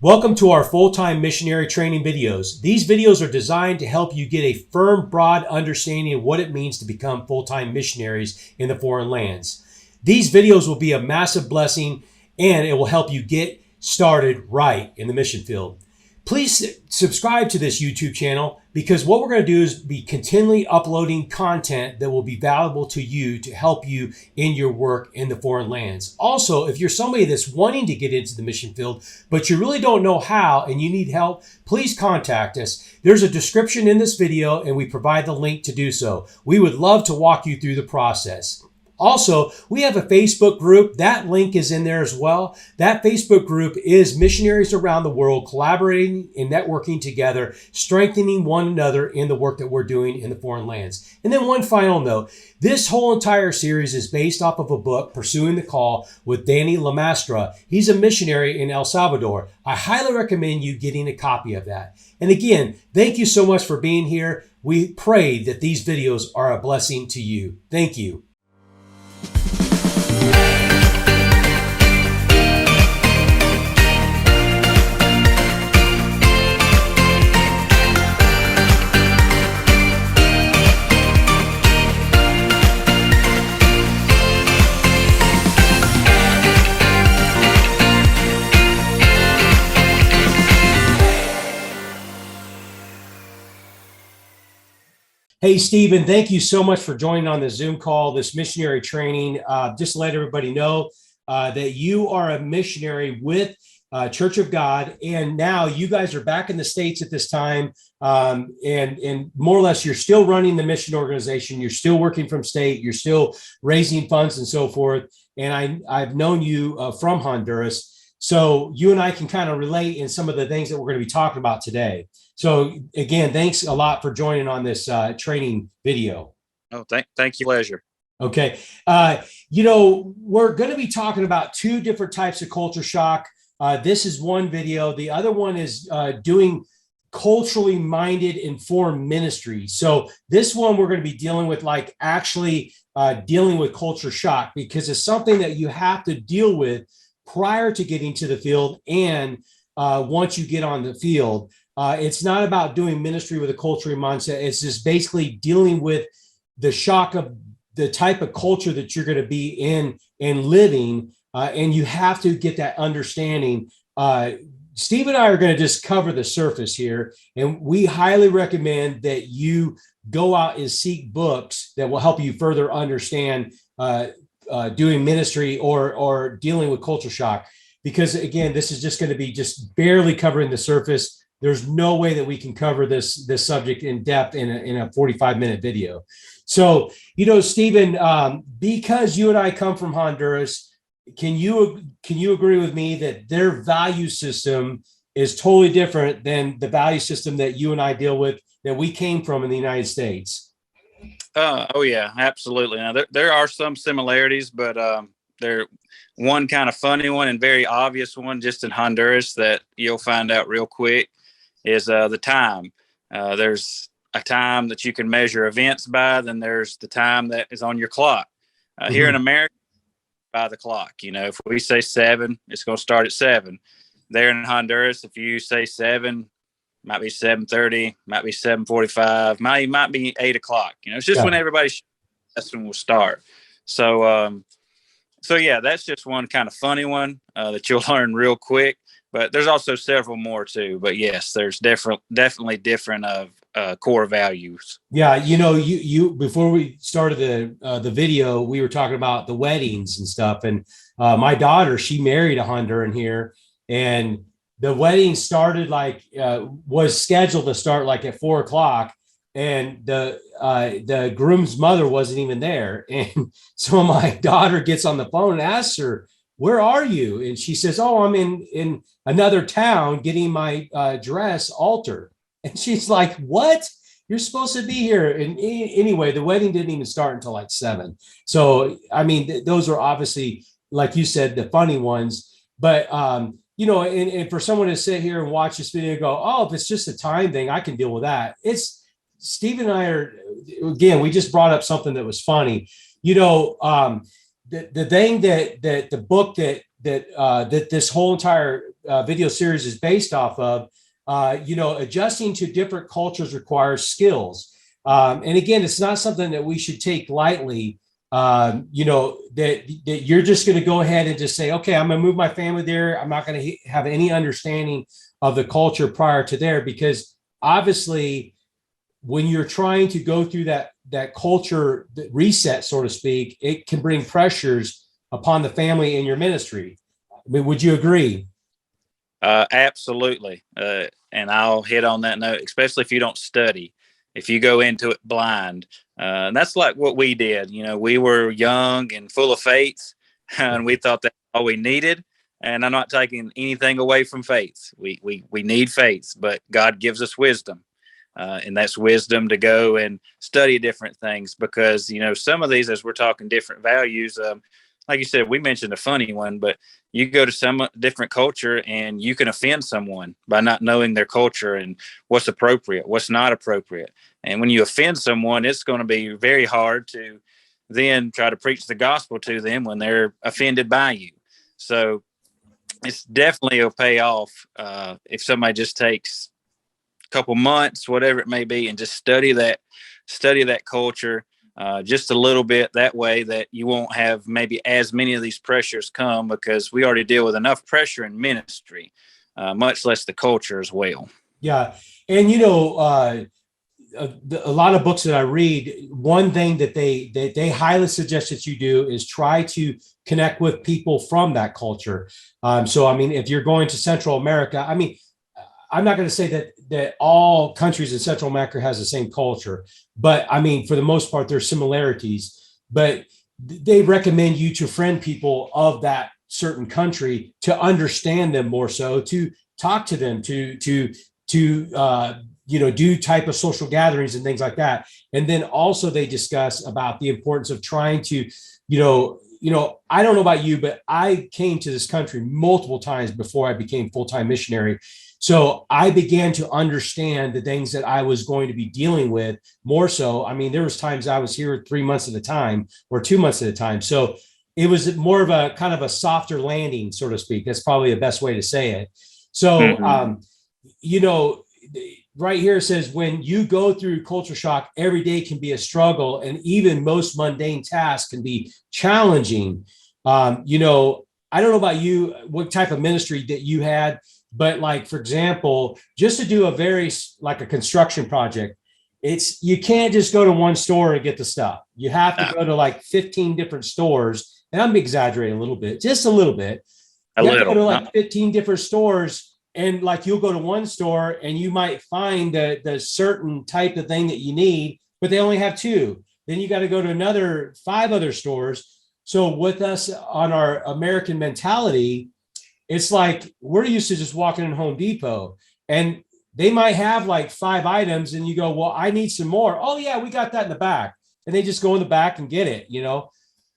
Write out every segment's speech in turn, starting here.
Welcome to our full-time missionary training videos. These videos are designed to help you get a firm, broad understanding of what it means to become full-time missionaries in the foreign lands. These videos will be a massive blessing and it will help you get started right in the mission field. Please subscribe to this YouTube channel because what we're going to do is be continually uploading content that will be valuable to you to help you in your work in the foreign lands. Also, if you're somebody that's wanting to get into the mission field, but you really don't know how and you need help, please contact us. There's a description in this video and we provide the link to do so. We would love to walk you through the process. Also, we have a Facebook group. That link is in there as well. That Facebook group is missionaries around the world collaborating and networking together, strengthening one another in the work that we're doing in the foreign lands. And then one final note, this whole entire series is based off of a book, Pursuing the Call, with Danny Lamastra. He's a missionary in El Salvador. I highly recommend you getting a copy of that. And again, thank you so much for being here. We pray that these videos are a blessing to you. Thank you. Hey, Stephen, thank you so much for joining on the Zoom call, this missionary training. Just to let everybody know that you are a missionary with Church of God, and now you guys are back in the States at this time, and more or less you're still running the mission organization, you're still working from state, you're still raising funds and so forth, and I've known you from Honduras, so you and I can kind of relate in some of the things that we're going to be talking about today. So again, thanks a lot for joining on this training video. Oh, thank you. Pleasure. Okay. We're going to be talking about two different types of culture shock. This is one video. The other one is doing culturally minded informed ministry. So this one, we're going to be dealing with dealing with culture shock because it's something that you have to deal with prior to getting to the field and once you get on the field. It's not about doing ministry with a cultural mindset. It's just basically dealing with the shock of the type of culture that you're going to be in and living. And you have to get that understanding. Steve and I are going to just cover the surface here. And we highly recommend that you go out and seek books that will help you further understand doing ministry or dealing with culture shock. Because again, this is just going to be just barely covering the surface. There's no way that we can cover this subject in depth in a 45-minute video. So, Stephen, because you and I come from Honduras, can you agree with me that their value system is totally different than the value system that you and I deal with that we came from in the United States? Oh yeah, absolutely. Now there are some similarities, but they're one kind of funny one and very obvious one just in Honduras that you'll find out real quick is the time. There's a time that you can measure events by, then there's the time that is on your clock. Here in America, by the clock. If we say 7, it's going to start at 7. There in Honduras, if you say 7, might be 7:30, might be 7:45, might be 8 o'clock. It's just when everybody, that's when we'll start. So yeah, that's just one kind of funny one that you'll learn real quick. But there's also several more too. But yes, there's definitely different core values. Yeah, you before we started the video, we were talking about the weddings and stuff. And my daughter, she married a Honduran here, and the wedding started was scheduled to start at 4 o'clock, and the groom's mother wasn't even there. And so my daughter gets on the phone and asks her, "Where are you?" And she says, "Oh, I'm in another town getting my dress altered." And she's like, "What? You're supposed to be here." And anyway, the wedding didn't even start until 7. So, I mean, those are obviously, like you said, the funny ones. But, and for someone to sit here and watch this video and go, "Oh, if it's just a time thing, I can deal with that." Steve and I again, we just brought up something that was funny. The thing that the book that this whole entire video series is based off of. Adjusting to different cultures requires skills. And again, it's not something that we should take lightly. That you're just going to go ahead and just say, okay, I'm going to move my family there. I'm not going to have any understanding of the culture prior to there, because obviously when you're trying to go through that culture reset, so to speak, it can bring pressures upon the family in your ministry. I mean, would you agree? Absolutely. And I'll hit on that note, especially if you don't study, if you go into it blind. And that's like what we did. We were young and full of faith, and we thought that's all we needed. And I'm not taking anything away from faith. We need faith, but God gives us wisdom. And that's wisdom to go and study different things, because, some of these, as we're talking different values, like you said, we mentioned a funny one, but you go to some different culture and you can offend someone by not knowing their culture and what's appropriate, what's not appropriate. And when you offend someone, it's going to be very hard to then try to preach the gospel to them when they're offended by you. So it's definitely a pay off if somebody just takes a couple months, whatever it may be, and just study that culture just a little bit. That way that you won't have maybe as many of these pressures come, because we already deal with enough pressure in ministry, much less the culture as well. Yeah. And, a lot of books that I read, one thing that they highly suggest that you do is try to connect with people from that culture. So, I mean, if you're going to Central America, I mean, I'm not going to say that all countries in Central America has the same culture, but I mean, for the most part, there's similarities. But they recommend you to friend people of that certain country to understand them more, so to talk to them, to do type of social gatherings and things like that. And then also they discuss about the importance of trying to, I don't know about you, but I came to this country multiple times before I became full-time missionary. So I began to understand the things that I was going to be dealing with more so. I mean, there was times I was here 3 months at a time or 2 months at a time. So it was more of a kind of a softer landing, so to speak. That's probably the best way to say it. So, right here it says, when you go through culture shock, every day can be a struggle, and even most mundane tasks can be challenging. I don't know about you, what type of ministry that you had, but like, for example, just to do a construction project, you can't just go to one store and get the stuff. You have to go to like 15 different stores. And I'm exaggerating a little bit, just a little bit. You have to go to like 15 different stores, and like you'll go to one store and you might find the certain type of thing that you need, but they only have two. Then you got to go to another 5 other stores. So with us on our American mentality, it's like we're used to just walking in Home Depot, and they might have like 5 items, and you go, well, I need some more. Oh yeah, we got that in the back. And they just go in the back and get it,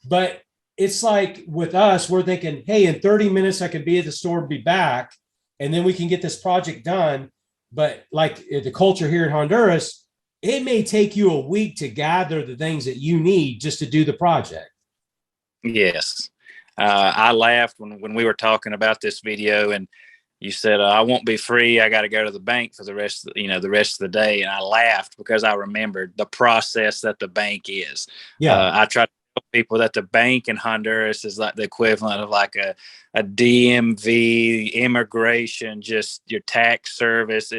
But it's like with us, we're thinking, hey, in 30 minutes, I could be at the store and be back, and then we can get this project done. But like the culture here in Honduras, it may take you a week to gather the things that you need just to do the project. Yes. I laughed when we were talking about this video, and you said, I won't be free. I got to go to the bank for the rest of the day. And I laughed because I remembered the process that the bank is. Yeah. I try to tell people that the bank in Honduras is like the equivalent of like a DMV, immigration, just your tax service.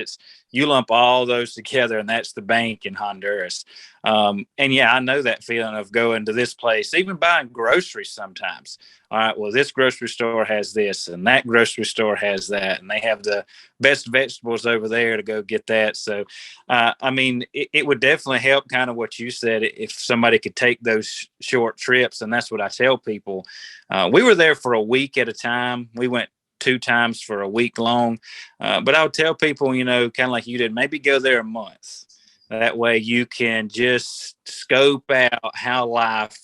You lump all those together, and that's the bank in Honduras. And yeah, I know that feeling of going to this place, even buying groceries sometimes. All right, well, this grocery store has this, and that grocery store has that, and they have the best vegetables over there to go get that. So, I mean, it would definitely help, kind of what you said, if somebody could take those short trips. And that's what I tell people. We were there for a week at a time. We went 2 times for a week long. But I would tell people, kind of like you did, maybe go there a month. That way you can just scope out how life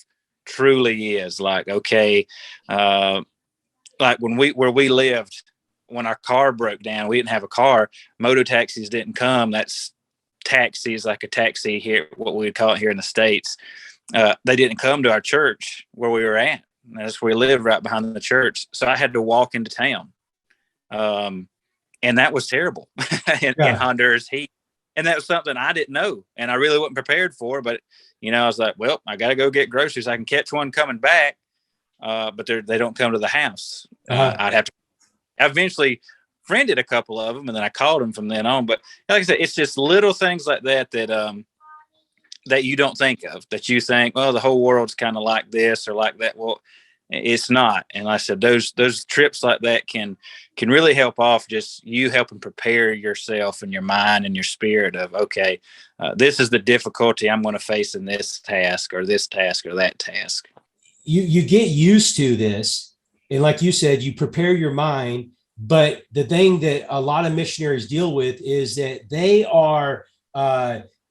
truly is. Like, okay, like where we lived, when our car broke down, we didn't have a car. Moto taxis didn't come. That's taxis, like a taxi here, what we would call it here in the States. They didn't come to our church where we were at. That's where we lived, right behind the church. So I had to walk into town. And that was terrible in Honduras heat. And that was something I didn't know, and I really wasn't prepared for. But, I was like, well, I got to go get groceries. I can catch one coming back, but they don't come to the house. I'd have to. I eventually friended a couple of them, and then I called them from then on. But like I said, it's just little things like that that you don't think of, that you think, well, the whole world's kind of like this or like that. Well, it's not. And like I said, those trips like that can really help off just you helping prepare yourself and your mind and your spirit of, okay, this is the difficulty I'm going to face in this task or that task. You get used to this. And like you said, you prepare your mind. But the thing that a lot of missionaries deal with is that they are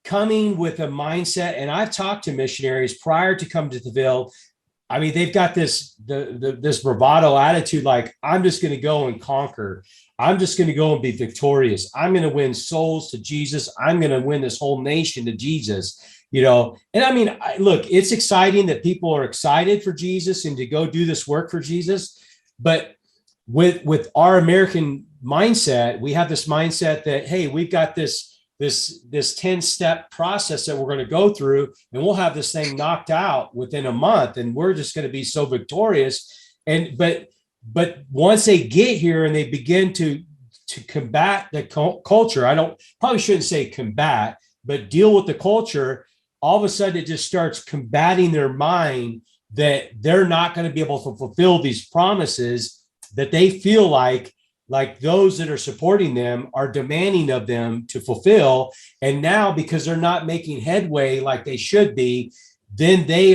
coming with a mindset. And I've talked to missionaries prior to come to the Ville. I mean, they've got this bravado attitude, like, I'm just going to go and conquer. I'm just going to go and be victorious. I'm going to win souls to Jesus. I'm going to win this whole nation to Jesus, And I mean, look, it's exciting that people are excited for Jesus and to go do this work for Jesus. But with our American mindset, we have this mindset that, hey, we've got this 10-step process that we're going to go through, and we'll have this thing knocked out within a month, and we're just going to be so victorious. But once they get here and they begin to combat the culture, probably shouldn't say combat, but deal with the culture, all of a sudden it just starts combating their mind that they're not going to be able to fulfill these promises that they feel like those that are supporting them are demanding of them to fulfill. And now, because they're not making headway like they should be, then they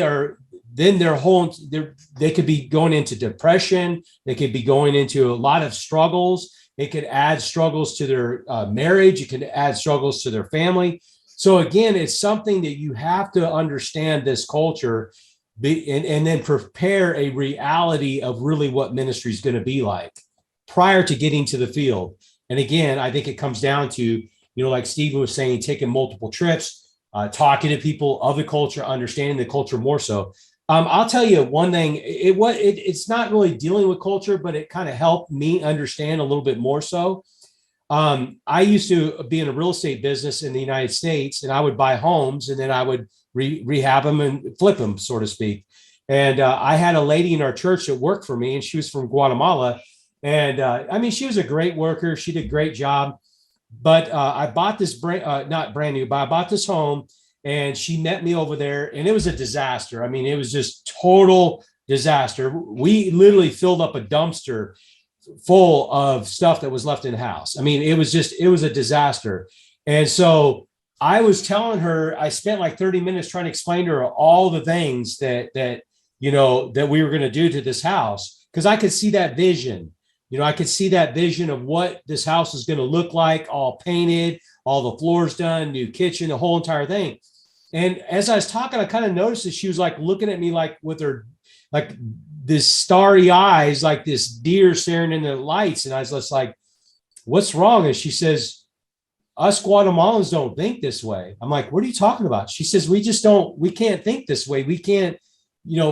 could be going into depression. They could be going into a lot of struggles. It could add struggles to their marriage. It could add struggles to their family. So again, it's something that you have to understand this culture and then prepare a reality of really what ministry is going to be like prior to getting to the field. And again, I think it comes down to, like Stephen was saying, taking multiple trips, talking to people of the culture, understanding the culture more so. I'll tell you one thing, it's not really dealing with culture, but it kind of helped me understand a little bit more so. I used to be in a real estate business in the United States, and I would buy homes and then I would rehab them and flip them, so to speak. And I had a lady in our church that worked for me, and she was from Guatemala. And I mean, she was a great worker. She did a great job. But I bought this not brand new, but I bought this home, and she met me over there, and it was a disaster. I mean, it was just total disaster. We literally filled up a dumpster full of stuff that was left in the house. I mean, it was a disaster. And so I was telling her, I spent like 30 minutes trying to explain to her all the things that we were going to do to this house, because I could see that vision. I could see that vision of what this house is going to look like, all painted, all the floors done, new kitchen, the whole entire thing. And as I was talking, I kind of noticed that she was like looking at me like with her, like this starry eyes, like this deer staring into the lights. And I was just like, what's wrong? And she says, us Guatemalans don't think this way. I'm like, what are you talking about? She says, we can't think this way. We can't,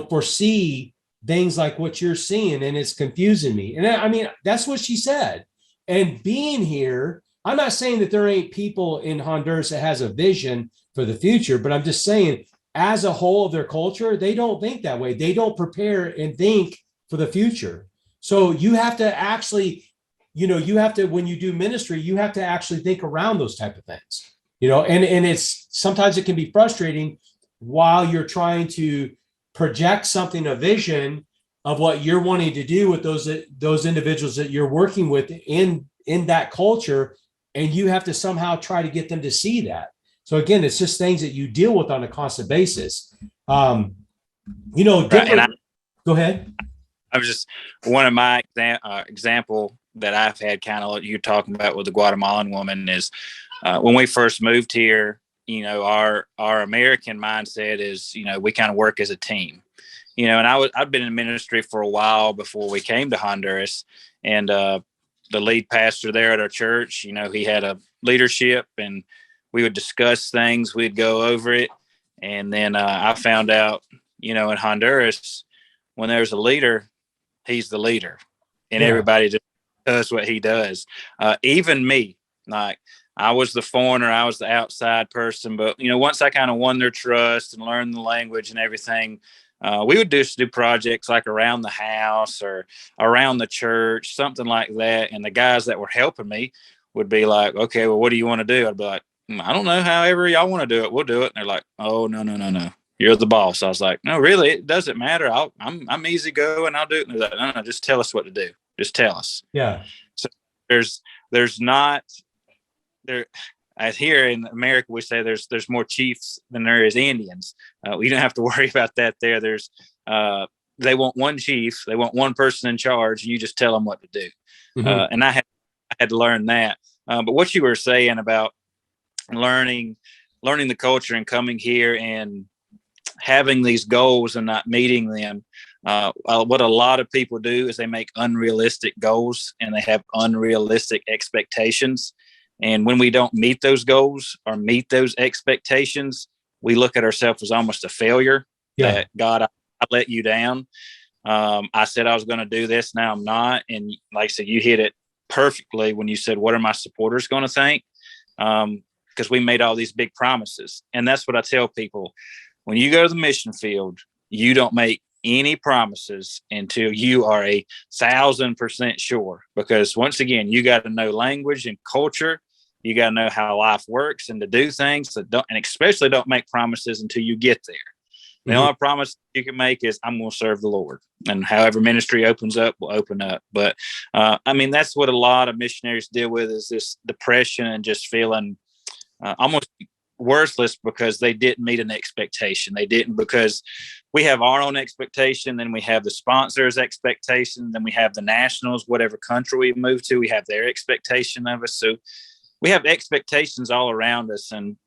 foresee things like what you're seeing, and it's confusing me. And I mean, that's what she said. And being here, I'm not saying that there ain't people in Honduras that has a vision for the future, but I'm just saying, as a whole of their culture, they don't think that way. They don't prepare and think for the future. So you have to actually, when you do ministry, you have to actually think around those type of things, and it's sometimes it can be frustrating while you're trying to project something, a vision of what you're wanting to do with those individuals that you're working with in that culture. And you have to somehow try to get them to see that. So again, it's just things that you deal with on a constant basis. Go ahead. I was just, one of my example that I've had, kind of you're talking about with the Guatemalan woman, is when we first moved here, our American mindset is, we kind of work as a team, and I've been in ministry for a while before we came to Honduras, and the lead pastor there at our church, he had a leadership, and we would discuss things, we'd go over it. And then I found out, in Honduras, when there's a leader, he's the leader, and everybody just does what he does. Even me, like I was the foreigner, I was the outside person, but once I kind of won their trust and learned the language and everything, we would just do projects like around the house or around the church, something like that. And the guys that were helping me would be like, okay, well, what do you want to do? I'd be like, I don't know, however y'all want to do it, we'll do it. And they're like, oh, no, no, no, no. You're the boss. I was like, no, really, it doesn't matter. I'm easy going. I'll do it. And they're like, no, no, just tell us what to do. Just tell us. Yeah. So there's not there. As here in America, we say there's more chiefs than there is Indians. We don't have to worry about that there. There's they want one chief, they want one person in charge, and you just tell them what to do. Mm-hmm. And I had to learn that. But what you were saying about learning the culture and coming here and having these goals and not meeting them. What a lot of people do is they make unrealistic goals and they have unrealistic expectations. And when we don't meet those goals or meet those expectations, we look at ourselves as almost a failure. Yeah. That God, I let you down. I said I was going to do this. Now I'm not. And like I said, you hit it perfectly when you said, what are my supporters going to think? Because we made all these big promises. And that's what I tell people. When you go to the mission field, you don't make any promises until you are 1,000% sure. Because once again, you got to know language and culture. You got to know how life works and to do things that don't, and especially don't make promises until you get there. The only promise you can make is I'm going to serve the Lord, and however ministry opens up will open up. But that's what a lot of missionaries deal with, is this depression and just feeling almost worthless because they didn't meet an expectation. They didn't, because we have our own expectation, then we have the sponsors' expectation, then we have the nationals, whatever country we move to, we have their expectation of us. So we have expectations all around us, and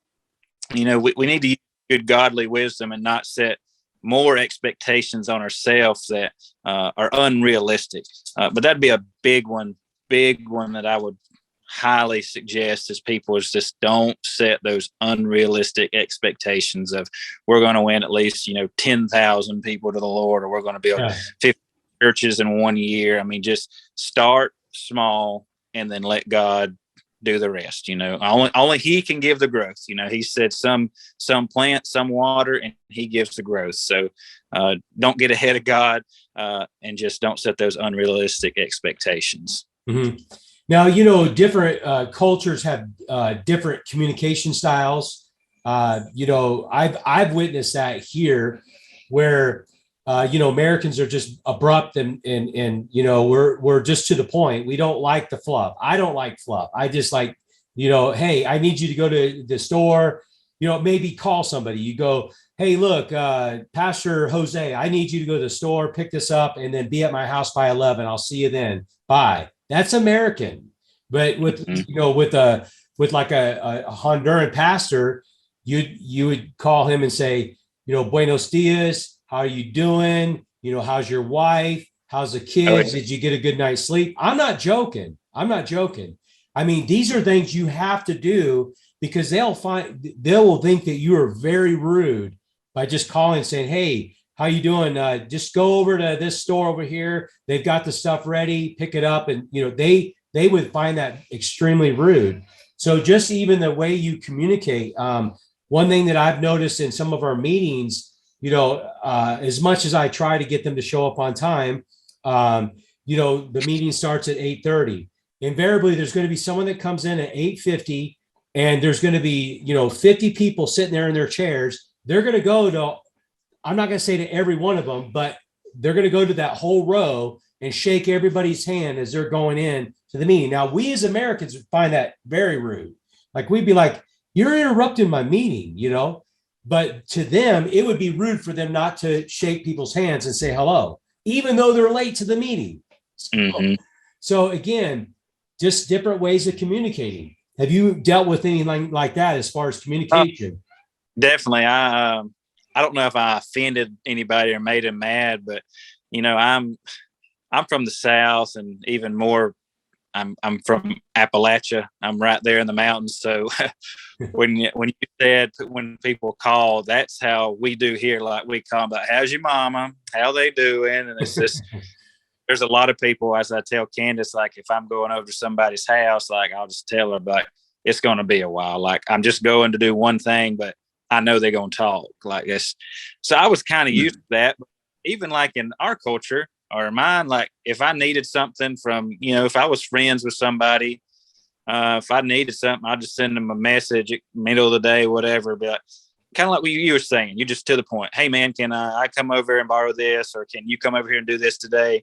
we need to use good godly wisdom and not set more expectations on ourselves that are unrealistic. But that'd be a big one that I would highly suggest as people, is just don't set those unrealistic expectations of we're going to win at least 10,000 people to the Lord, or we're going to build 50 churches in 1 year. Just start small and then let God do the rest. Only he can give the growth. He said some plant, some water, and he gives the growth. So don't get ahead of God, and just don't set those unrealistic expectations. Mm-hmm. Now, different cultures have different communication styles. I've witnessed that here, where Americans are just abrupt and we're just to the point. We don't like the fluff. I don't like fluff. I just like, hey, I need you to go to the store, maybe call somebody. You go, hey, look, Pastor Jose, I need you to go to the store, pick this up, and then be at my house by 11. I'll see you then. Bye. That's American. But with like a Honduran pastor, you would call him and say, buenos dias, how are you doing? How's your wife? How's the kids? Did you get a good night's sleep? I'm not joking. These are things you have to do, because they will think that you are very rude by just calling and saying, hey, how you doing? Just go over to this store over here. They've got the stuff ready, pick it up. And, they would find that extremely rude. So just even the way you communicate, one thing that I've noticed in some of our meetings, as much as I try to get them to show up on time, the meeting starts at 8:30. Invariably, there's going to be someone that comes in at 8:50, and there's going to be, 50 people sitting there in their chairs. They're going to go to, I'm not going to say to every one of them, but they're going to go to that whole row and shake everybody's hand as they're going in to the meeting. Now, we as Americans would find that very rude. Like, we'd be like, you're interrupting my meeting, but to them, it would be rude for them not to shake people's hands and say hello, even though they're late to the meeting. So again, just different ways of communicating. Have you dealt with anything like that as far as communication? Definitely. I don't know if I offended anybody or made them mad, but I'm from the South, and even more, I'm from Appalachia. I'm right there in the mountains. So when you said when people call, that's how we do here. Like, we call them, how's your mama? How they doing? And it's just there's a lot of people, as I tell Candace, like if I'm going over to somebody's house, like I'll just tell her, like, it's going to be a while. Like I'm just going to do one thing, but I know they're going to talk like this. So I was kind of used to that. But even like in our culture or mine, like if I needed something from, if I was friends with somebody, if I needed something, I'd just send them a message at middle of the day, whatever. But kind of like what you were saying, you're just to the point. Hey man, can I come over here and borrow this? Or can you come over here and do this today?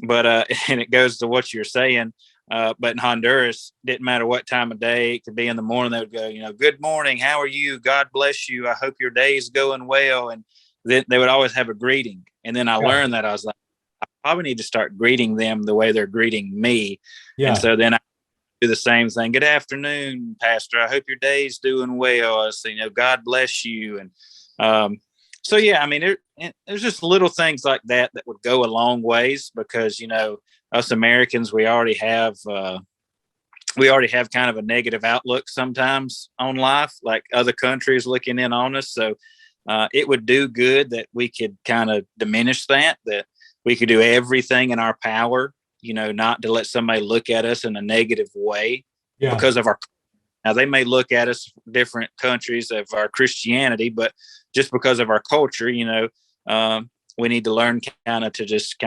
But, and it goes to what you're saying. But in Honduras, didn't matter what time of day, it could be in the morning. They would go, good morning. How are you? God bless you. I hope your day is going well. And then they would always have a greeting. And then I learned that I was like, I probably need to start greeting them the way they're greeting me. Yeah. And so then I do the same thing. Good afternoon, Pastor. I hope your day's doing well. So, God bless you. And, so, yeah, I mean, there's just little things like that would go a long ways because, us Americans, we already have kind of a negative outlook sometimes on life, like other countries looking in on us. So it would do good that we could kind of diminish that we could do everything in our power, not to let somebody look at us in a negative way because of our. Now, they may look at us different countries of our Christianity, but just because of our culture, we need to learn to just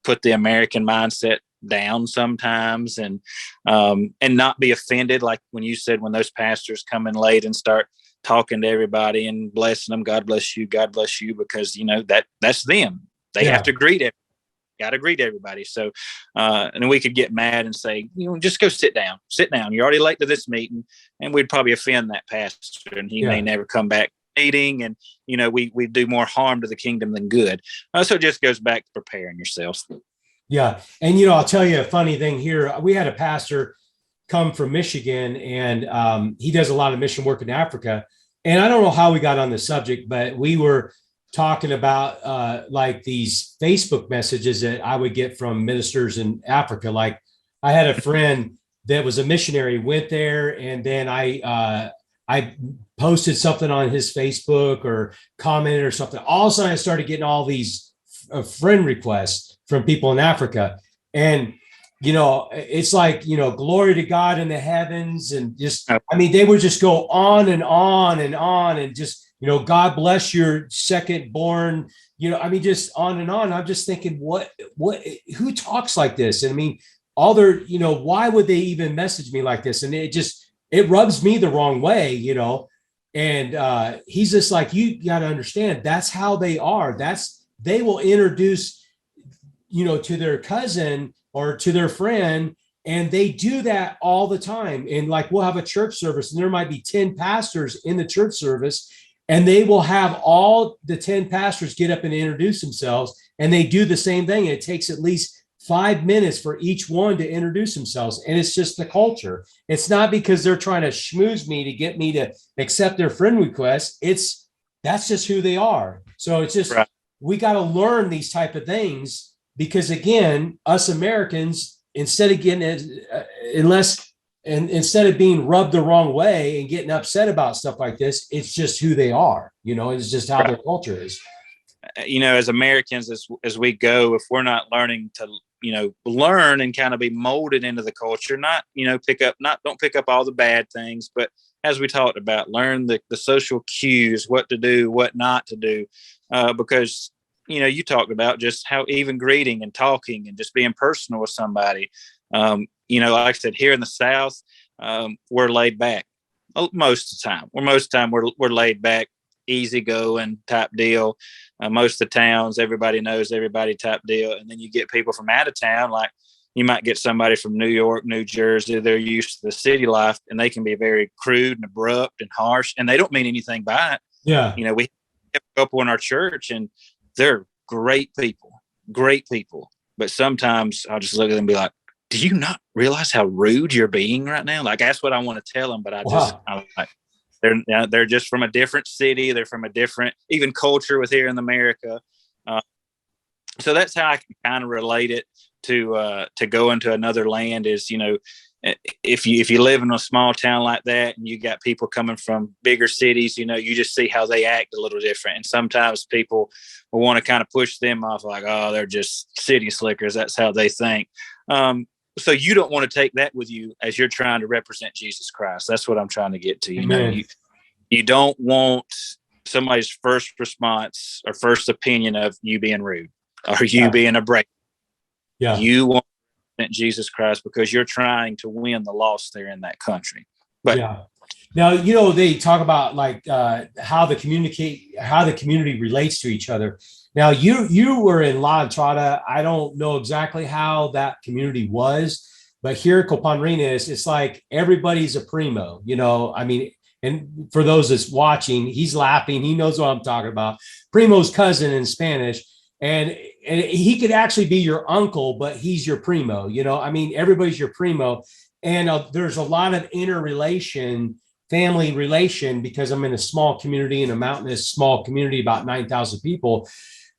put the American mindset down sometimes and not be offended. Like when you said, when those pastors come in late and start talking to everybody and blessing them, God bless you, because, that's them. They have to greet everybody. Got to greet everybody. So, and then we could get mad and say, just go sit down. You're already late to this meeting. And we'd probably offend that pastor and he may never come back meeting. And, we do more harm to the kingdom than good. So it just goes back to preparing yourselves. Yeah. And, I'll tell you a funny thing here. We had a pastor come from Michigan and he does a lot of mission work in Africa. And I don't know how we got on the subject, but we were talking about like these Facebook messages that I would get from ministers in Africa. Like I had a friend that was a missionary, went there, and then I posted something on his Facebook or commented or something. All of a sudden I started getting all these friend requests from people in Africa. And, it's like, glory to God in the heavens. And just, I mean, they would just go on and on and on and just, God bless your second born, just on and on. I'm just thinking, who talks like this? And I mean, all their, why would they even message me like this? And it rubs me the wrong way, and he's just like, you got to understand, that's how they are. They will introduce, to their cousin or to their friend. And they do that all the time. And like, we'll have a church service and there might be 10 pastors in the church service. And they will have all the 10 pastors get up and introduce themselves. And they do the same thing. It takes at least 5 minutes for each one to introduce themselves. And it's just the culture. It's not because they're trying to schmooze me to get me to accept their friend request. That's just who they are. So it's just, we got to learn these type of things because again, us Americans, instead of being rubbed the wrong way and getting upset about stuff like this, it's just who they are, it's just how their culture is. As Americans, as we go, if we're not learning to, learn and kind of be molded into the culture, not, don't pick up all the bad things, but as we talked about, learn the social cues, what to do, what not to do, because, you talked about just how even greeting and talking and just being personal with somebody. Like I said, here in the South, we're laid back most of the time. We're laid back, easygoing type deal. Most of the towns, everybody knows everybody type deal. And then you get people from out of town, like you might get somebody from New York, New Jersey. They're used to the city life and they can be very crude and abrupt and harsh and they don't mean anything by it. Yeah. We have a couple in our church and they're great people. But sometimes I'll just look at them and be like, do you not realize how rude you're being right now? Like, that's what I want to tell them. But I'm like, they're just from a different city. They're from a different, even culture with here in America. So that's how I can kind of relate it to go into another land is, if you live in a small town like that and you got people coming from bigger cities, you just see how they act a little different. And sometimes people will want to kind of push them off like, oh, they're just city slickers. That's how they think. So you don't want to take that with you as you're trying to represent Jesus Christ. That's what I'm trying to get to. You don't want somebody's first response or first opinion of you being rude or you being a break. Yeah. You want Jesus Christ because you're trying to win the lost there in that country. But now, they talk about like how the community relates to each other. Now, you were in La Entrada. I don't know exactly how that community was, but here at Copandrinas, it's like everybody's a primo. And for those that's watching, he's laughing. He knows what I'm talking about. Primo's cousin in Spanish. And he could actually be your uncle, but he's your primo. Everybody's your primo. And there's a lot of family relation, because I'm in a small community, in a mountainous small community, about 9,000 people.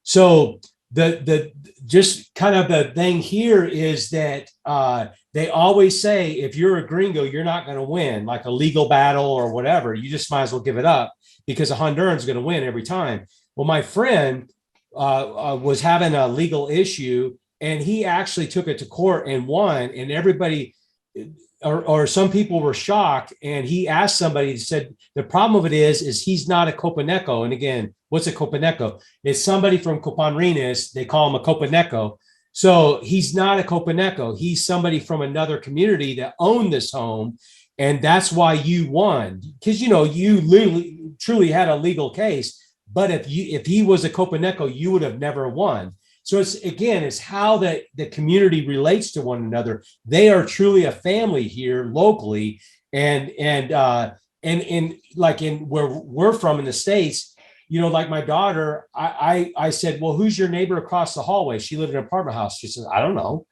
So the just kind of the thing here is that they always say, if you're a gringo, you're not going to win, like a legal battle or whatever. You just might as well give it up because a Honduran's going to win every time. Well, my friend was having a legal issue, and he actually took it to court and won. And everybody, or some people, were shocked. And he asked somebody, he said, the problem of it is he's not a Copaneco. And again, what's a Copaneco? It's somebody from Copandrinas. They call him a Copaneco. So he's not a Copaneco. He's somebody from another community that owned this home. And that's why you won, because, you literally truly had a legal case. But if he was a Copaneco, you would have never won. So it's how the community relates to one another. They are truly a family here locally, and like in where we're from in the States, like my daughter, I said, well, who's your neighbor across the hallway? She lived in an apartment house. She says, I don't know.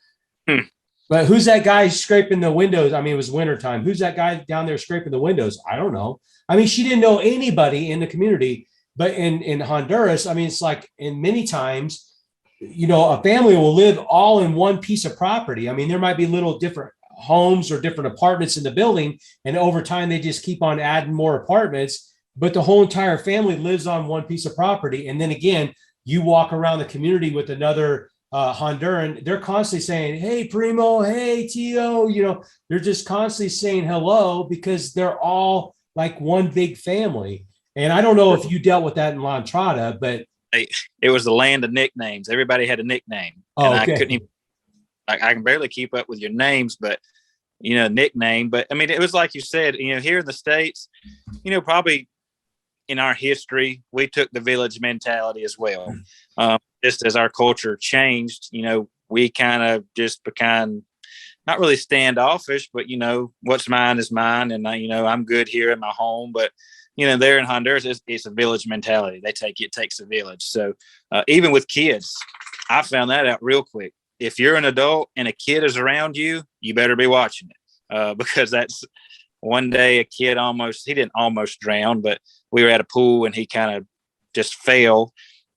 But who's that guy scraping the windows? I mean, it was wintertime. Who's that guy down there scraping the windows? I don't know. I mean, she didn't know anybody in the community. But in Honduras, it's like, in many times, a family will live all in one piece of property. There might be little different homes or different apartments in the building, and over time they just keep on adding more apartments, but the whole entire family lives on one piece of property. And then again, you walk around the community with another Honduran, they're constantly saying, hey, primo, hey, Tio, they're just constantly saying hello because they're all like one big family. And I don't know if you dealt with that in La Entrada, but it was the land of nicknames. Everybody had a nickname. Oh, and okay. I couldn't even, I can barely keep up with your names, but nickname. But it was like you said, here in the States, probably in our history, we took the village mentality as well. Just as our culture changed, we kind of just became not really standoffish, but what's mine is mine, and I'm good here in my home. But there in Honduras, it's a village mentality. It takes a village. So even with kids, I found that out real quick. If you're an adult and a kid is around you, you better be watching it because that's one day a kid he didn't almost drown, but we were at a pool and he kind of just fell,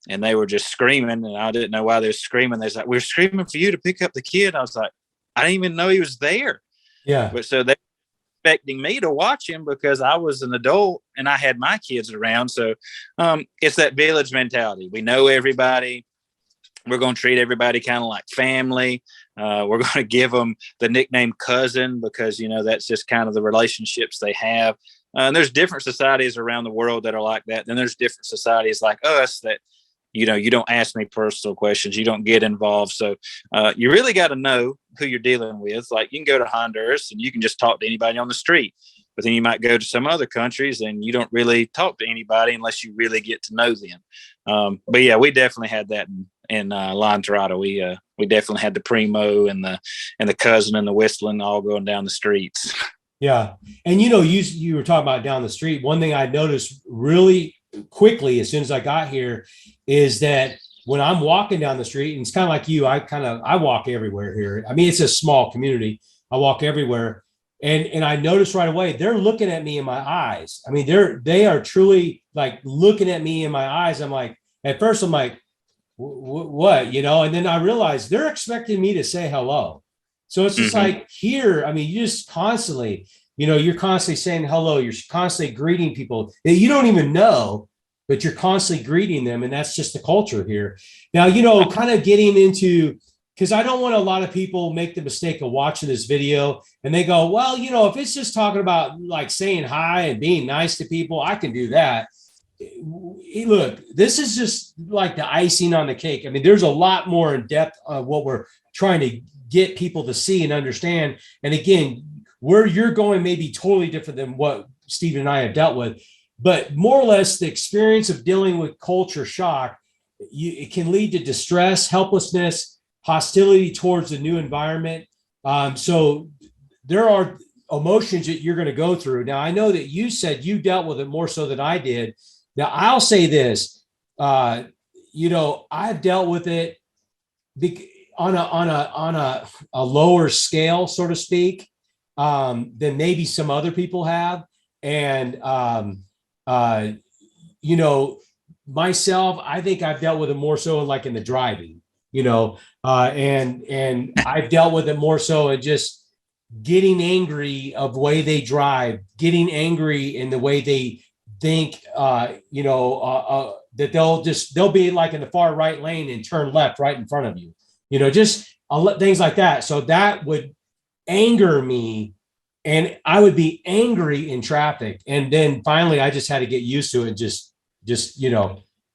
and they were just screaming, and I didn't know why they were screaming. They was like, we're screaming for you to pick up the kid. I was like, I didn't even know he was there. Yeah. But so they expecting me to watch him because I was an adult and I had my kids around. So it's that village mentality. We know everybody. We're going to treat everybody kind of like family. We're going to give them the nickname cousin because, that's just kind of the relationships they have. And there's different societies around the world that are like that. Then there's different societies like us that, you don't ask me personal questions. You don't get involved. So you really got to know who you're dealing with. Like you can go to Honduras and you can just talk to anybody on the street, but then you might go to some other countries and you don't really talk to anybody unless you really get to know them. But yeah, we definitely had that in La Entrada. We definitely had the primo and the cousin and the whistling all going down the streets. Yeah. And, you were talking about down the street. One thing I noticed really quickly as soon as I got here is that when I'm walking down the street, and it's kind of like you, I walk everywhere here. It's a small community. I walk everywhere. And I noticed right away, they're looking at me in my eyes. They are truly like looking at me in my eyes. I'm like, at first I'm like, what, and then I realized they're expecting me to say hello. So it's just Mm-hmm. like here, I mean, you just constantly, you're constantly saying hello, you're constantly greeting people that you don't even know, but you're constantly greeting them. And that's just the culture here. Now, kind of getting into, because I don't want a lot of people make the mistake of watching this video and they go, well, if it's just talking about like saying hi and being nice to people, I can do that. Look, this is just like the icing on the cake. I mean, there's a lot more in depth of what we're trying to get people to see and understand. And again, where you're going may be totally different than what Stephen and I have dealt with, but more or less the experience of dealing with culture shock, it can lead to distress, helplessness, hostility towards the new environment. So there are emotions that you're going to go through. Now, I know that you said you dealt with it more so than I did. Now, I'll say this, I've dealt with it on a lower scale, so to speak, than maybe some other people have. And, myself, I think I've dealt with it more so like in the driving, and I've dealt with it more so in just getting angry of the way they drive, getting angry in the way they think, that they'll be like in the far right lane and turn left right in front of you, just things like that. So that would anger me and I would be angry in traffic. And then finally I just had to get used to it and just,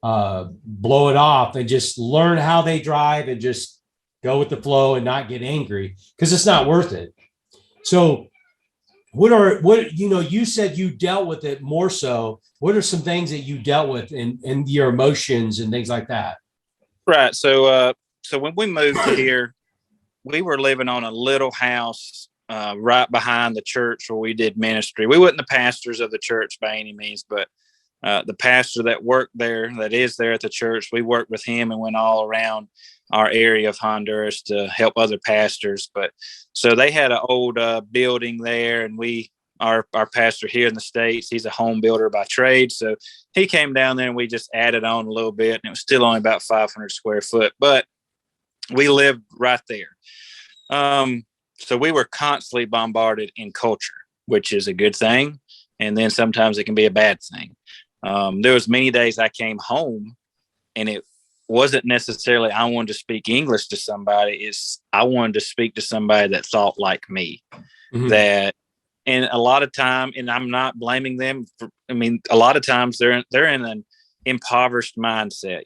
blow it off and just learn how they drive and just go with the flow and not get angry because it's not worth it. So you said you dealt with it more so. What are some things that you dealt with in your emotions and things like that? Right. So when we moved here, we were living on a little house right behind the church where we did ministry. We wasn't the pastors of the church by any means, but the pastor that worked there, that is there at the church, we worked with him and went all around our area of Honduras to help other pastors. But so they had an old building there, and our pastor here in the States, he's a home builder by trade. So he came down there and we just added on a little bit, and it was still only about 500 square foot, but we lived right there. So we were constantly bombarded in culture, which is a good thing. And then sometimes it can be a bad thing. There was many days I came home and it wasn't necessarily I wanted to speak English to somebody. It's I wanted to speak to somebody that thought like me. Mm-hmm. And a lot of time, and I'm not blaming them a lot of times they're in an impoverished mindset.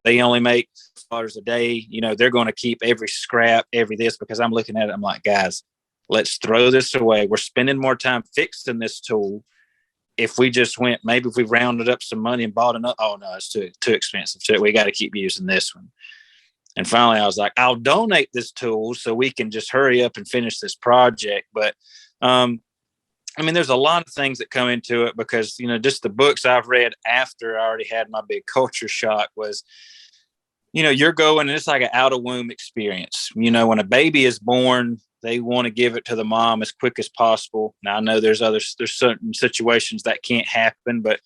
They only make $4 a day. They're going to keep every scrap, every this, because I'm looking at it. I'm like, guys, let's throw this away. We're spending more time fixing this tool. If we just went, maybe if we rounded up some money and bought another, oh no, it's too expensive. So we got to keep using this one. And finally I was like, I'll donate this tool so we can just hurry up and finish this project. But, there's a lot of things that come into it because, just the books I've read after I already had my big culture shock was, you're going and it's like an out of womb experience. When a baby is born, they want to give it to the mom as quick as possible. Now I know there's certain situations that can't happen, but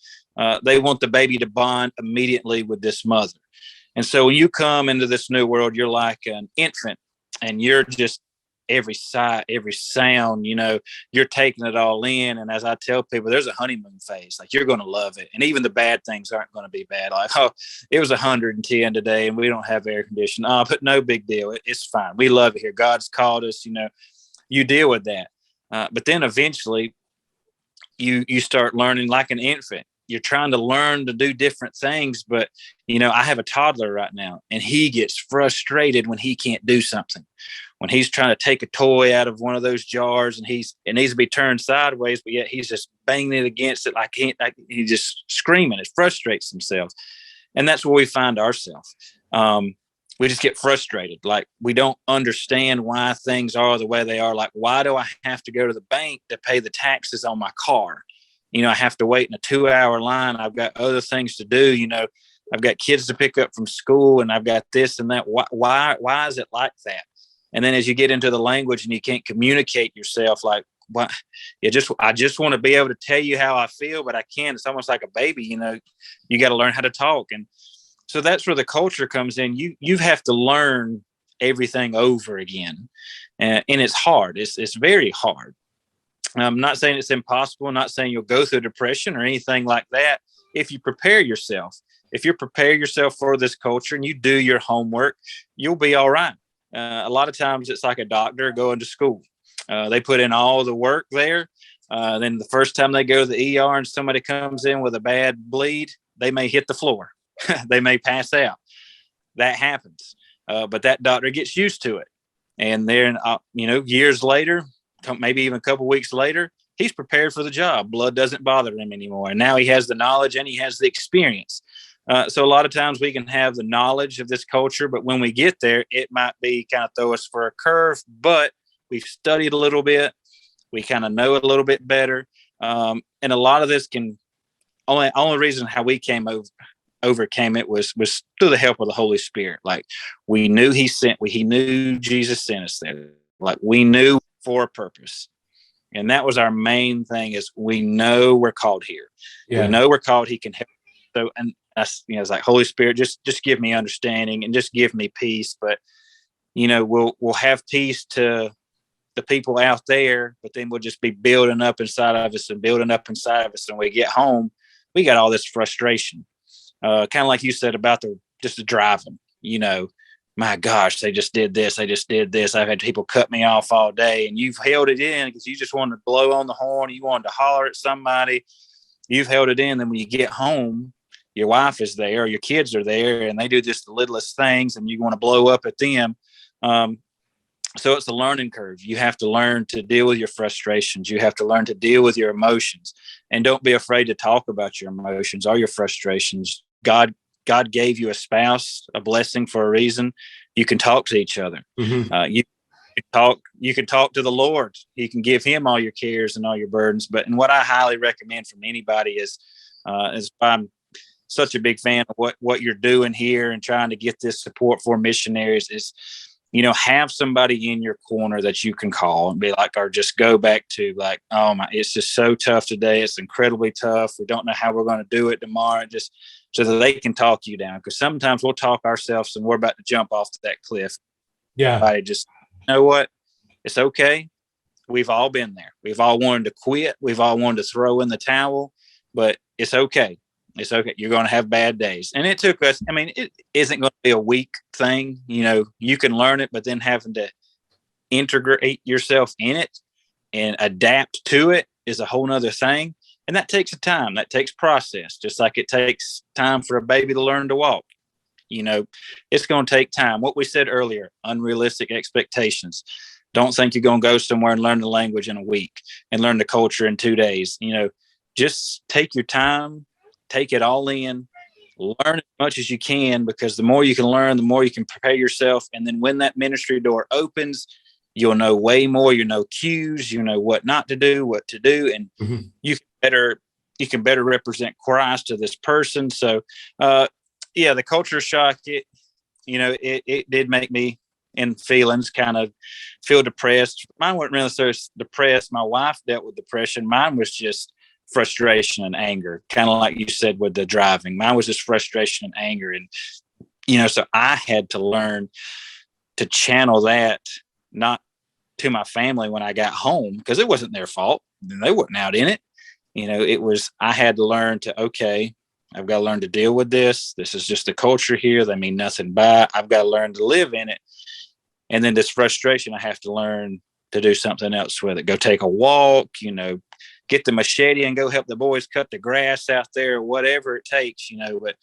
they want the baby to bond immediately with this mother. And so when you come into this new world, you're like an infant and you're just every sight, every sound, you're taking it all in. And as I tell people, there's a honeymoon phase. Like you're going to love it. And even the bad things aren't going to be bad. Like, oh, it was 110 today and we don't have air conditioning. Oh, but no big deal. It's fine. We love it here. God's called us, you deal with that. But then eventually you start learning like an infant. You're trying to learn to do different things. But, I have a toddler right now and he gets frustrated when he can't do something. When he's trying to take a toy out of one of those jars and it needs to be turned sideways, but yet he's just banging it against it like he's just screaming. It frustrates himself. And that's where we find ourselves. We just get frustrated. Like we don't understand why things are the way they are. Like, why do I have to go to the bank to pay the taxes on my car? I have to wait in a 2-hour line. I've got other things to do. I've got kids to pick up from school and I've got this and that. Why is it like that? And then as you get into the language and you can't communicate yourself, like, what? I just want to be able to tell you how I feel, but I can't. It's almost like a baby, you got to learn how to talk. And so that's where the culture comes in. You have to learn everything over again. And it's hard. It's very hard. I'm not saying it's impossible. I'm not saying you'll go through depression or anything like that. If you prepare yourself, if you prepare yourself for this culture and you do your homework, you'll be all right. A lot of times it's like a doctor going to school. They put in all the work there. Then the first time they go to the ER and somebody comes in with a bad bleed, they may hit the floor. They may pass out. That happens. But that doctor gets used to it. And then, years later, maybe even a couple of weeks later, he's prepared for the job. Blood doesn't bother him anymore. And now he has the knowledge and he has the experience. So a lot of times we can have the knowledge of this culture, but when we get there, it might be kind of throw us for a curve, but we've studied a little bit. We kind of know it a little bit better. And a lot of this only reason how we overcame it was through the help of the Holy Spirit. Like we knew he knew Jesus sent us there. Like we knew for a purpose. And that was our main thing is we know we're called here. Yeah. We know we're called. He can help. So, and us, it's like Holy Spirit, just give me understanding and just give me peace. But, we'll have peace to the people out there, but then we'll just be building up inside of us. And when we get home, we got all this frustration. Kind of like you said about the driving, my gosh, they just did this. I've had people cut me off all day, and you've held it in because you just wanted to blow on the horn. You wanted to holler at somebody. You've held it in. Then when you get home, your wife is there or your kids are there and they do just the littlest things and you want to blow up at them. So it's a learning curve. You have to learn to deal with your frustrations. You have to learn to deal with your emotions, and don't be afraid to talk about your emotions or your frustrations. God gave you a spouse, a blessing for a reason. You can talk to each other. Mm-hmm. You can talk to the Lord. You can give him all your cares and all your burdens. And what I highly recommend from anybody is I'm such a big fan of what you're doing here and trying to get this support for missionaries is, have somebody in your corner that you can call and be like, or just go back to like, oh my, it's just so tough today. It's incredibly tough. We don't know how we're going to do it tomorrow. Just so that they can talk you down. Because sometimes we'll talk ourselves and we're about to jump off that cliff. Yeah. I just, know what? It's okay. We've all been there. We've all wanted to quit. We've all wanted to throw in the towel, but it's okay. It's okay. You're going to have bad days. And it took us, it isn't going to be a week thing. You can learn it, but then having to integrate yourself in it and adapt to it is a whole nother thing. And that takes time. That takes process, just like it takes time for a baby to learn to walk. It's going to take time. What we said earlier, unrealistic expectations. Don't think you're going to go somewhere and learn the language in a week and learn the culture in 2 days. Just take your time, take it all in, learn as much as you can, because the more you can learn, the more you can prepare yourself. And then when that ministry door opens, you'll know way more. You know cues, what not to do, what to do, and mm-hmm. you can better represent Christ to this person. So, the culture shock, it did make me in feelings kind of feel depressed. Mine wasn't really so depressed. My wife dealt with depression. Mine was just frustration and anger, kind of like you said with the driving. Mine was just frustration and anger. And, so I had to learn to channel that, not to my family when I got home, because it wasn't their fault. They weren't out in it. I had to learn to, okay, I've got to learn to deal with this. This is just the culture here. They mean nothing by it. I've got to learn to live in it. And then this frustration, I have to learn to do something else with it. Go take a walk, get the machete and go help the boys cut the grass out there, whatever it takes, but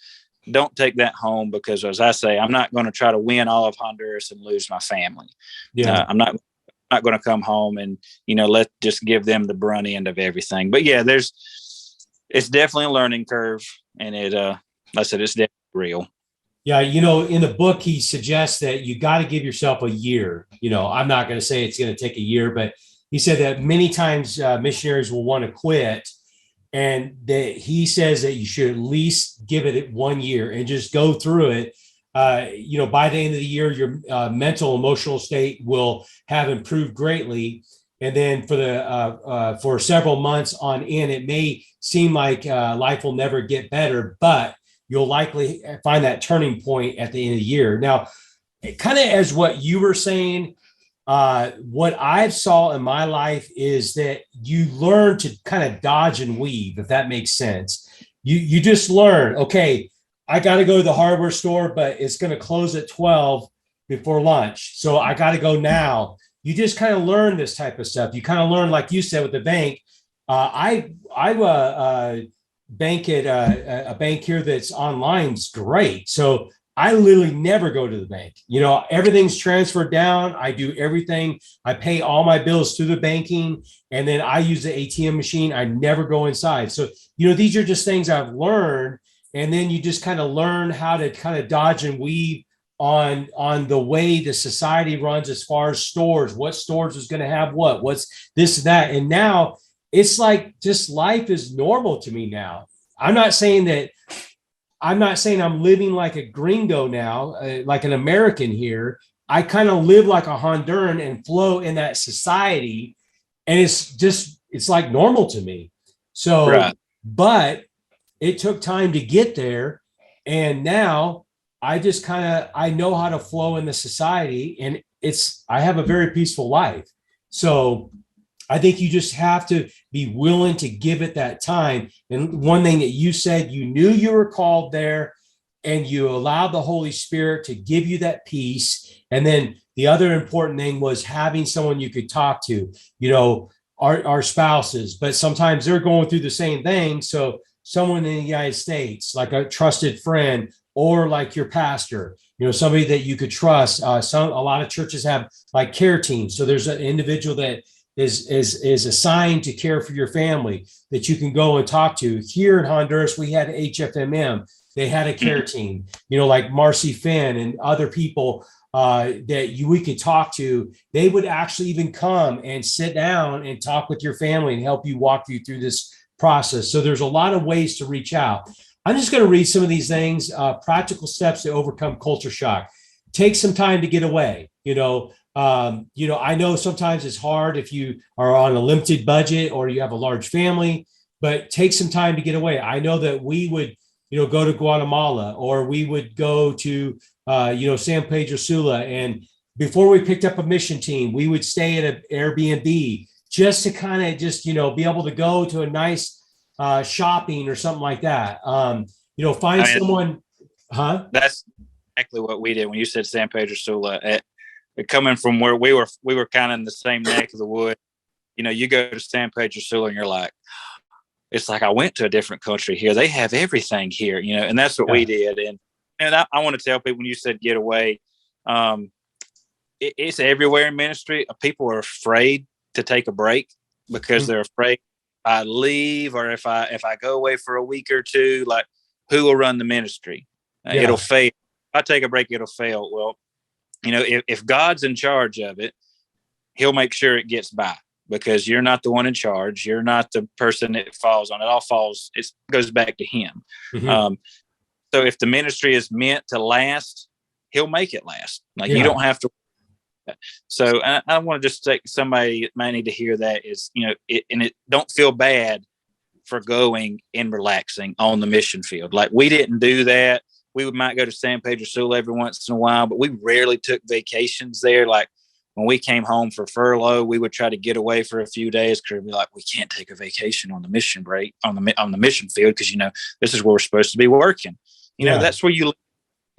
don't take that home, because as I say, I'm not going to try to win all of Honduras and lose my family. Yeah. I'm not going to come home and, just give them the brunt end of everything. But yeah, it's definitely a learning curve, and it's definitely real. Yeah. In the book, he suggests that you got to give yourself a year. I'm not going to say it's going to take a year, but he said that many times missionaries will want to quit, and that he says that you should at least give it 1 year and just go through it. By the end of the year, your mental, emotional state will have improved greatly. And then for several months on end, it may seem like life will never get better, but you'll likely find that turning point at the end of the year. Now, kind of as what you were saying, what I've saw in my life is that you learn to kind of dodge and weave, if that makes sense. You just learn, okay, I got to go to the hardware store, but it's going to close at 12 before lunch. So I got to go now. You just kind of learn this type of stuff. You kind of learn, like you said, with the bank. I bank at a bank here that's online is great. So I literally never go to the bank. Everything's transferred down. I do everything. I pay all my bills through the banking, and then I use the ATM machine. I never go inside. So, these are just things I've learned. And then you just kind of learn how to kind of dodge and weave on the way the society runs as far as stores, what stores is going to have what's this, that. And now it's like just life is normal to me now. I'm not saying I'm living like a gringo now, like an American here. I kind of live like a Honduran and flow in that society. And it's like normal to me. So, right. But it took time to get there. And now I just I know how to flow in the society, and I have a very peaceful life. So I think you just have to be willing to give it that time. And one thing that you said, you knew you were called there, and you allowed the Holy Spirit to give you that peace. And then the other important thing was having someone you could talk to, our spouses, but sometimes they're going through the same thing. So someone in the United States, like a trusted friend, or like your pastor, somebody that you could trust. A lot of churches have like care teams. So there's an individual that is assigned to care for your family that you can go and talk to. Here in Honduras, we had HFMM. They had a care team, like Marcy Finn and other people we could talk to. They would actually even come and sit down and talk with your family and help you walk you through this process. So there's a lot of ways to reach out. I'm just going to read some of these things, practical steps to overcome culture shock. Take some time to get away. I know sometimes it's hard if you are on a limited budget or you have a large family, but take some time to get away. I know that we would, go to Guatemala, or we would go to, San Pedro Sula. And before we picked up a mission team, we would stay at an Airbnb just to kind of be able to go to a nice shopping or something like that. Find someone. That's exactly what we did when you said San Pedro Sula. Coming from where we were kind of in the same neck of the wood. You go to San Pedro Sula and you're like, it's like I went to a different country here. They have everything here, and that's what we did. And I want to tell people, when you said get away, it's everywhere in ministry. People are afraid to take a break because they're afraid I leave, or if I go away for a week or two, like, who will run the ministry? It'll fail. If I take a break, it'll fail. Well, if God's in charge of it, he'll make sure it gets by, because you're not the one in charge. You're not the person it falls on. It goes back to him. Mm-hmm. So if the ministry is meant to last, he'll make it last. You don't have to. So I want to just say, somebody might need to hear that is, don't feel bad for going and relaxing on the mission field. Like, we didn't do that. We might go to San Pedro Sula every once in a while, but we rarely took vacations there. Like, when we came home for furlough, we would try to get away for a few days, because we'd be like, we can't take a vacation on the mission break on the mission field, because this is where we're supposed to be working. That's where you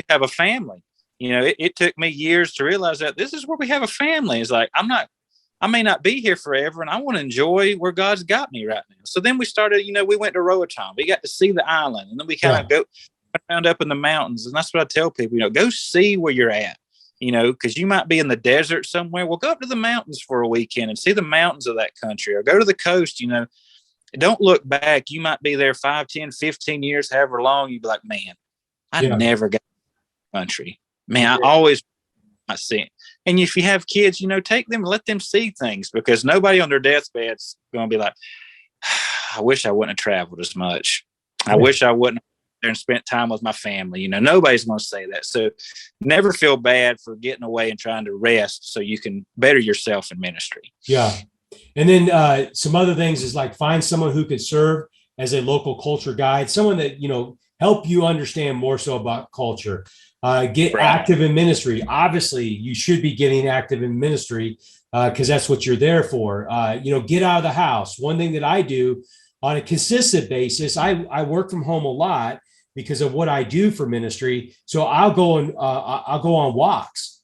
have a family. It took me years to realize that this is where we have a family. It's like, I may not be here forever, and I want to enjoy where God's got me right now. So then we started, we went to Roatan. We got to see the island, and then we kind of go around up in the mountains. And that's what I tell people, go see where you're at, because you might be in the desert somewhere. Well, go up to the mountains for a weekend and see the mountains of that country, or go to the coast. Don't look back. You might be there 5, 10, 15 years, however long. You'd be like, man, I never got to the country. Man, I always see it. And if you have kids, take them and let them see things, because nobody on their deathbed's going to be like, I wish I wouldn't have traveled as much. I wish I wouldn't have there and spent time with my family. Nobody's going to say that. So never feel bad for getting away and trying to rest so you can better yourself in ministry. Yeah. And then some other things is like, find someone who can serve as a local culture guide, someone that, help you understand more so about culture. Get Right. active in ministry. Obviously, you should be getting active in ministry because that's what you're there for. Get out of the house. One thing that I do on a consistent basis, I work from home a lot because of what I do for ministry. So I'll go on walks.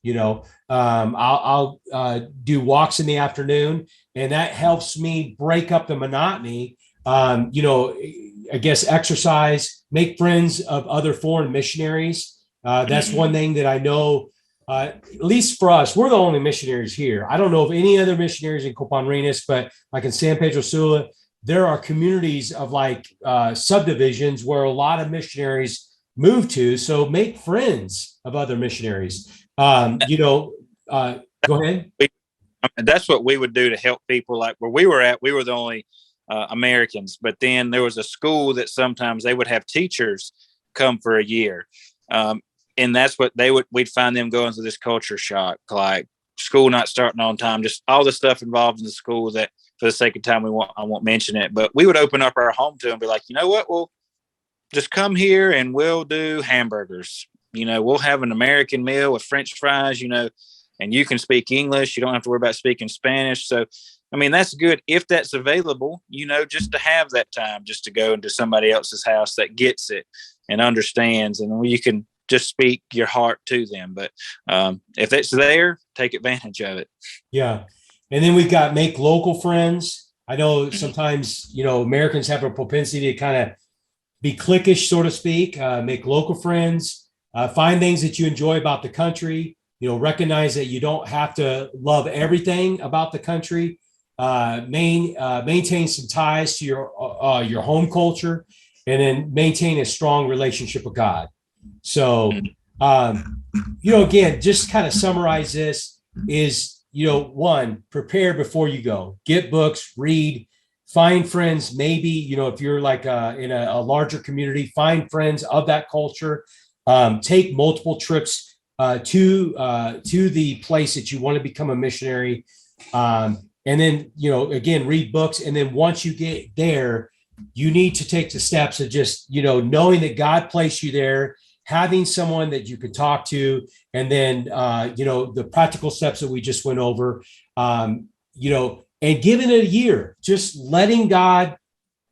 I'll do walks in the afternoon, and that helps me break up the monotony. I guess exercise, make friends of other foreign missionaries. That's one thing that I know, at least for us, we're the only missionaries here. I don't know of any other missionaries in Copanrinas, but like in San Pedro Sula, there are communities of like subdivisions where a lot of missionaries move to. So make friends of other missionaries. Go ahead. That's what we would do to help people. Like where we were at, we were the only Americans, but then there was a school that sometimes they would have teachers come for a year. And that's what we'd find them going through this culture shock, like school not starting on time, just all the stuff involved in the school that for the sake of time, I won't mention it, but we would open up our home to them and be like, you know what? Well, just come here and we'll do hamburgers. We'll have an American meal with French fries, and you can speak English. You don't have to worry about speaking Spanish. So, I mean, that's good if that's available, just to have that time, just to go into somebody else's house that gets it and understands, and you can just speak your heart to them. But if it's there, take advantage of it. Yeah. And then we've got make local friends. I know sometimes, Americans have a propensity to kind of be cliquish, so to speak, make local friends, find things that you enjoy about the country, recognize that you don't have to love everything about the country, maintain some ties to your home culture, and then maintain a strong relationship with God. So, again, just kind of summarize this is, one, prepare before you go, get books, read, find friends. Maybe, if you're like in a larger community, find friends of that culture, take multiple trips to the place that you want to become a missionary. And then, again, read books. And then once you get there, you need to take the steps of just, knowing that God placed you there, having someone that you can talk to, and then, the practical steps that we just went over, and giving it a year, just letting God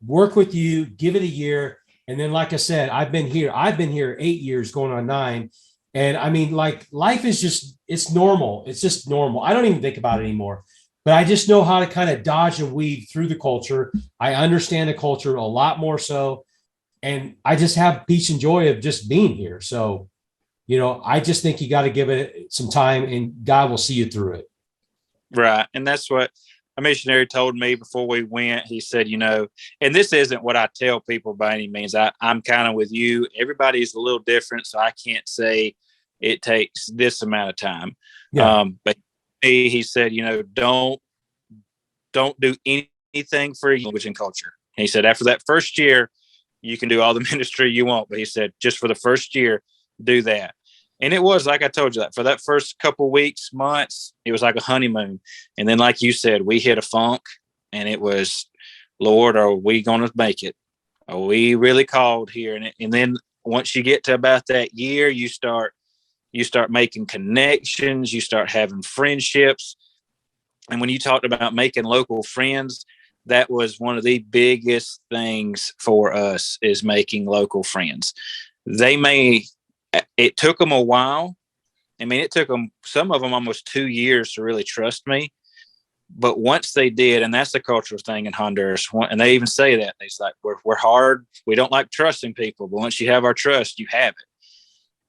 work with you, give it a year. And then, like I said, I've been here 8 years going on 9. And I mean, like life is just, it's normal. It's just normal. I don't even think about it anymore, but I just know how to kind of dodge and weave through the culture. I understand the culture a lot more so. And I just have peace and joy of just being here. So, I just think you got to give it some time and God will see you through it. Right. And that's what a missionary told me before we went. He said, and this isn't what I tell people by any means. I'm kind of with you. Everybody's a little different. So I can't say it takes this amount of time. Yeah. But he said, don't do anything for language and culture. And he said, after that first year, you can do all the ministry you want. But he said, just for the first year, do that. And it was, like I told you, that for that first couple weeks, months, it was like a honeymoon. And then, like you said, we hit a funk and it was, Lord, are we going to make it? Are we really called here? And then once you get to about that year, you start making connections, you start having friendships. And when you talked about making local friends, that was one of the biggest things for us, is making local friends. It took them a while. I mean, it took them, some of them almost 2 years to really trust me. But once they did, and that's the cultural thing in Honduras, and they even say that, it's like, we're hard. We don't like trusting people, but once you have our trust, you have it.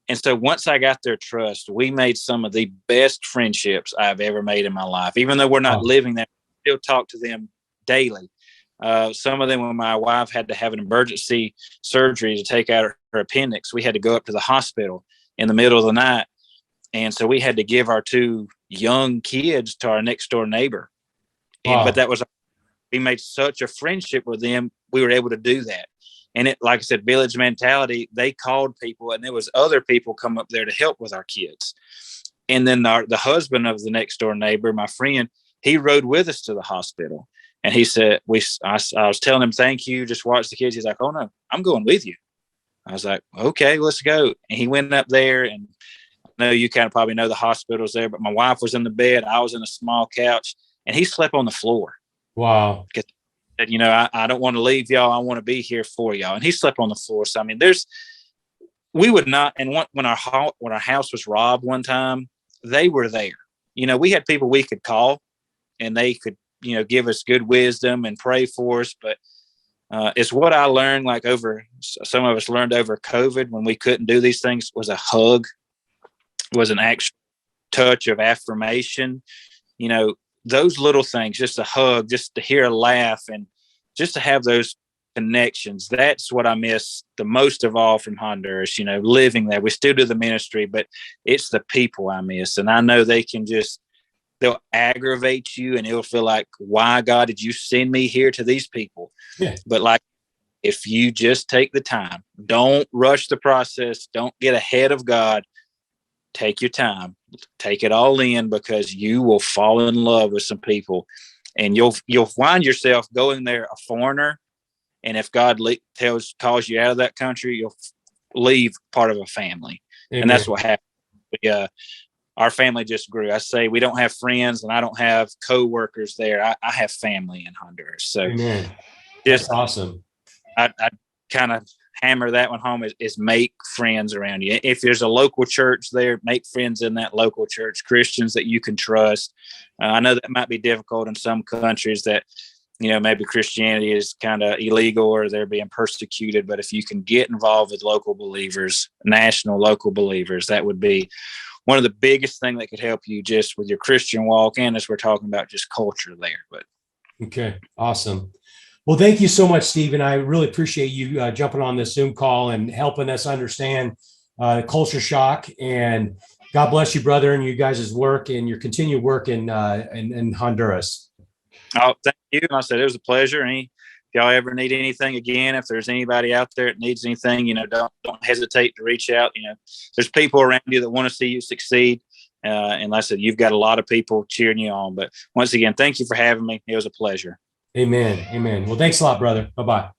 And so once I got their trust, we made some of the best friendships I've ever made in my life. Even though we're not living there, I still talk to them daily. Some of them, when my wife had to have an emergency surgery to take out her appendix, we had to go up to the hospital in the middle of the night. And so we had to give our 2 young kids to our next door neighbor. But we made such a friendship with them. We were able to do that. And it, like I said, village mentality, they called people, and there was other people come up there to help with our kids. And then the husband of the next door neighbor, my friend, he rode with us to the hospital. And he said, I was telling him, thank you, just watch the kids. He's like, oh no, I'm going with you. I was like, okay, let's go. And he went up there, and I know you kind of probably know the hospitals there, but my wife was in the bed. I was in a small couch, and he slept on the floor. Wow. Said, I don't want to leave y'all. I want to be here for y'all. And he slept on the floor. So, I mean, we would not. And when our house was robbed one time, they were there. We had people we could call, and they could, give us good wisdom and pray for us. But it's what I learned, like some of us learned over COVID when we couldn't do these things, was a hug, was an actual touch of affirmation. Those little things, just a hug, just to hear a laugh, and just to have those connections. That's what I miss the most of all from Honduras, living there. We still do the ministry, but it's the people I miss. And I know they'll aggravate you, and it'll feel like, why, God, did you send me here to these people? Yeah. But like, if you just take the time, don't rush the process, don't get ahead of God, take your time, take it all in, because you will fall in love with some people, and you'll find yourself going there a foreigner. And if God calls you out of that country, you'll leave part of a family. Amen. And that's what happened. Our family just grew. I say we don't have friends, and I don't have co-workers there. I have family in Honduras. So Amen. That's awesome. I kind of hammer that one home is make friends around you. If there's a local church there, make friends in that local church, Christians that you can trust. I know that might be difficult in some countries that, maybe Christianity is kind of illegal or they're being persecuted. But if you can get involved with local believers, national local believers, that would be one of the biggest things that could help you just with your Christian walk. And as we're talking about just culture there. But okay, awesome. Well, thank you so much, Stephen. I really appreciate you jumping on this Zoom call and helping us understand culture shock. And God bless you, brother, and you guys' work and your continued work in Honduras. Oh, thank you. And I said it was a pleasure. If y'all ever need anything again, if there's anybody out there that needs anything, don't hesitate to reach out. There's people around you that want to see you succeed. And like I said, you've got a lot of people cheering you on. But once again, thank you for having me. It was a pleasure. Amen. Amen. Well, thanks a lot, brother. Bye-bye.